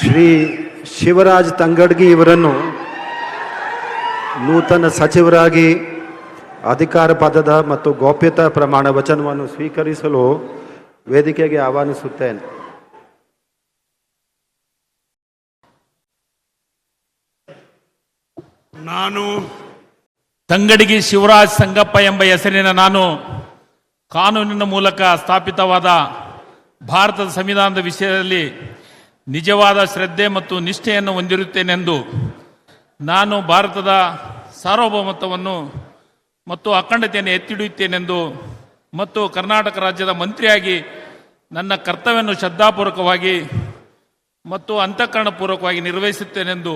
ಶ್ರೀ ಶಿವರಾಜ್ ತಂಗಡ್ಗಿ ಇವರನ್ನು ನೂತನ ಸಚಿವರಾಗಿ ಅಧಿಕಾರ ಪದದ ಮತ್ತು ಗೌಪ್ಯತಾ ಪ್ರಮಾಣ ವಚನವನ್ನು ಸ್ವೀಕರಿಸಲು ವೇದಿಕೆಗೆ ಆಹ್ವಾನಿಸುತ್ತೇನೆ. ನಾನು ತಂಗಡಗಿ ಶಿವರಾಜ್ ಸಂಗಪ್ಪ ಎಂಬ ಹೆಸರಿನ ನಾನು ಕಾನೂನಿನ ಮೂಲಕ ಸ್ಥಾಪಿತವಾದ ಭಾರತದ ಸಂವಿಧಾನದ ವಿಷಯದಲ್ಲಿ ನಿಜವಾದ ಶ್ರದ್ಧೆ ಮತ್ತು ನಿಷ್ಠೆಯನ್ನು ಹೊಂದಿರುತ್ತೇನೆಂದು ನಾನು ಭಾರತದ ಸಾರ್ವಭೌಮತ್ವವನ್ನು ಮತ್ತು ಅಖಂಡತೆಯನ್ನು ಎತ್ತಿಡಿಯುತ್ತೇನೆಂದು ಮತ್ತು ಕರ್ನಾಟಕ ರಾಜ್ಯದ ಮಂತ್ರಿಯಾಗಿ ನನ್ನ ಕರ್ತವ್ಯವನ್ನು ಶ್ರದ್ಧಾಪೂರ್ವಕವಾಗಿ ಮತ್ತು ಅಂತಃಕರಣಪೂರ್ವಕವಾಗಿ ನಿರ್ವಹಿಸುತ್ತೇನೆಂದು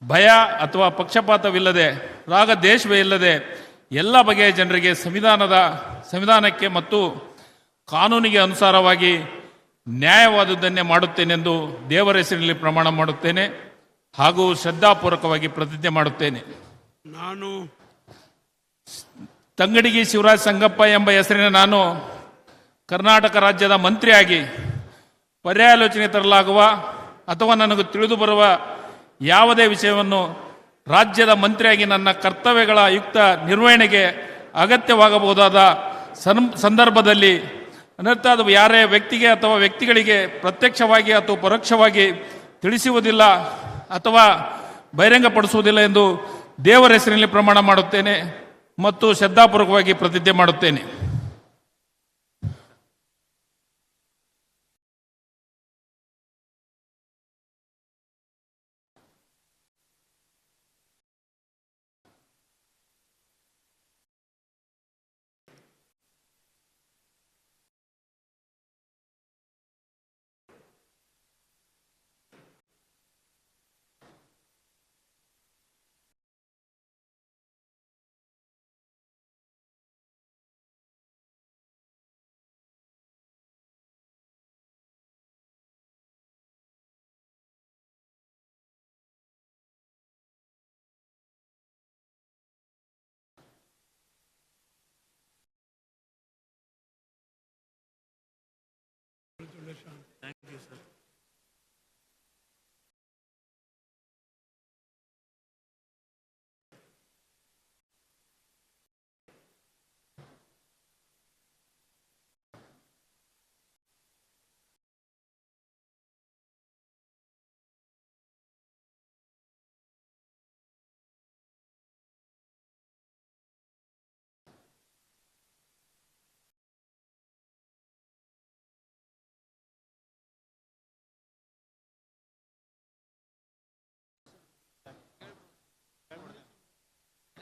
ಭಯ ಅಥವಾ ಪಕ್ಷಪಾತವಿಲ್ಲದೆ ರಾಗ ದ್ವೇಷವೇ ಇಲ್ಲದೆ ಎಲ್ಲ ಬಗೆಯ ಜನರಿಗೆ ಸಂವಿಧಾನಕ್ಕೆ ಮತ್ತು ಕಾನೂನಿಗೆ ಅನುಸಾರವಾಗಿ ನ್ಯಾಯವಾದುದನ್ನೇ ಮಾಡುತ್ತೇನೆಂದು ದೇವರ ಹೆಸರಿನಲ್ಲಿ ಪ್ರಮಾಣ ಮಾಡುತ್ತೇನೆ ಹಾಗೂ ಶ್ರದ್ಧಾಪೂರ್ವಕವಾಗಿ ಪ್ರತಿಜ್ಞೆ ಮಾಡುತ್ತೇನೆ. ನಾನು ತಂಗಡಗಿ ಶಿವರಾಜ್ ಸಂಗಪ್ಪ ಎಂಬ ಹೆಸರಿನ ನಾನು ಕರ್ನಾಟಕ ರಾಜ್ಯದ ಮಂತ್ರಿಯಾಗಿ ಪರ್ಯಾಲೋಚನೆ ತರಲಾಗುವ ಅಥವಾ ನನಗೆ ತಿಳಿದು ಬರುವ ಯಾವುದೇ ವಿಷಯವನ್ನು ರಾಜ್ಯದ ಮಂತ್ರಿಯಾಗಿ ನನ್ನ ಕರ್ತವ್ಯಗಳ ಯುಕ್ತ ನಿರ್ವಹಣೆಗೆ ಅಗತ್ಯವಾಗಬಹುದಾದ ಸಂದರ್ಭದಲ್ಲಿ ಅನರ್ಥಾದ ಯಾರೇ ವ್ಯಕ್ತಿಗೆ ಅಥವಾ ವ್ಯಕ್ತಿಗಳಿಗೆ ಪ್ರತ್ಯಕ್ಷವಾಗಿ ಅಥವಾ ಪರೋಕ್ಷವಾಗಿ ತಿಳಿಸುವುದಿಲ್ಲ ಅಥವಾ ಬಹಿರಂಗಪಡಿಸುವುದಿಲ್ಲ ಎಂದು ದೇವರ ಹೆಸರಿನಲ್ಲಿ ಪ್ರಮಾಣ ಮಾಡುತ್ತೇನೆ ಮತ್ತು ಶ್ರದ್ಧಾಪೂರ್ವಕವಾಗಿ ಪ್ರತಿಜ್ಞೆ ಮಾಡುತ್ತೇನೆ.